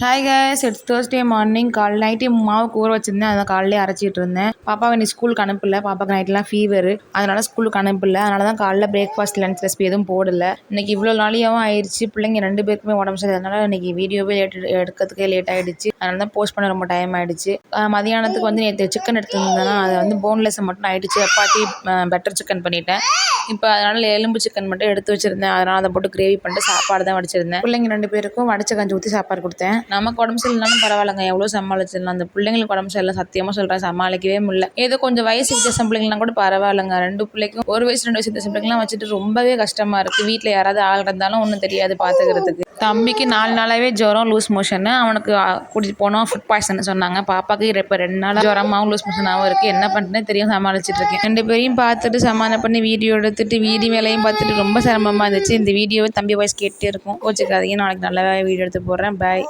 Hi guys, it's Thursday morning. நைட்டே மாவுக்கு ஊற வச்சிருந்தேன். அதை காலையிலே அரைச்சிட்டு இருந்தேன். பாப்பாவை நீ ஸ்கூலுக்கு அனுப்பல. பாப்பாக்கு நைட்லாம் ஃபீவர், அதனால ஸ்கூலுக்கு அனுப்பல. அதனால தான் காலைல பிரேக்ஃபாஸ்ட் லஞ்ச் ரெசிபி எதுவும் போடல. இன்னைக்கு இவ்வளோ நாளியாகவும் ஆயிடுச்சு. பிள்ளைங்க 2 பேருக்குமே உடம்பு சரியாதனால இன்னைக்கு வீடியோவே எடுக்கிறதுக்கே லேட் ஆகிடுச்சு. அதனால தான் போஸ்ட் பண்ண ரொம்ப டைம் ஆகிடுச்சு. மதியானத்துக்கு நேற்று சிக்கன் எடுத்துருந்தேன்னா அது போன்லெஸ் மட்டும் ஆகிடுச்சு. சப்பாத்தி பட்டர் சிக்கன் பண்ணிட்டேன். இப்போ அதனால எலும்பு சிக்கன் மட்டும் எடுத்து வச்சிருந்தேன். அதனால அதை போட்டு கிரேவி பண்ணிட்டு சாப்பாடு தான் வடிச்சிருந்தேன். பிள்ளைங்க 2 பேருக்கும் வடிச்ச கஞ்சி ஊற்றி சாப்பாடு கொடுத்தேன். நமக்கு உடம்பு சரியில்லைனாலும் பரவாயில்லைங்க, எவ்வளோ சமாளிச்சிடலாம். அந்த பிள்ளைங்களுக்கு உடம்பு சரியில்லை, சத்தியமாக சொல்கிறேன், சமாளிக்கவே முடியல. ஏதோ கொஞ்சம் வயசு வித்தியாசம் பிள்ளைங்களாம் கூட பரவாயில்லைங்க. 2 பிள்ளைக்கும் 1 வயசு 2 வயசு வித்தியாசம் பிள்ளைங்களாம் வச்சுட்டு ரொம்பவே கஷ்டமாக இருக்குது. வீட்டில் யாராவது ஆள் இருந்தாலும் ஒன்றும் தெரியாது பார்த்துக்கிறதுக்கு. தம்பிக்கு 4 நாளாகவே ஜுரம், லூஸ் மோஷனு. அவனுக்கு கூட்டிகிட்டு போனோம், ஃபுட் பாய்சன் சொன்னாங்க. பாப்பாவுக்கு இப்போ 2 நாளாக ஜுரமாகவும் லூஸ் மோஷனாகவும் இருக்குது. என்ன பண்ணுறேன்னு தெரியும், சமாளிச்சுட்டு இருக்கேன். 2 பேரையும் பார்த்துட்டு சமாதானம் பண்ணி வீடியோ எடுத்துட்டு வீதி வேலையும் பார்த்துட்டு ரொம்ப சிரமமாக இருந்துச்சு. இந்த வீடியோவை தம்பி வாய்ஸ் கேட்டே இருக்கும், கோச்சிக்காதீங்க. நாளைக்கு நல்லா வீடியோ எடுத்து போடுறேன். பாய்.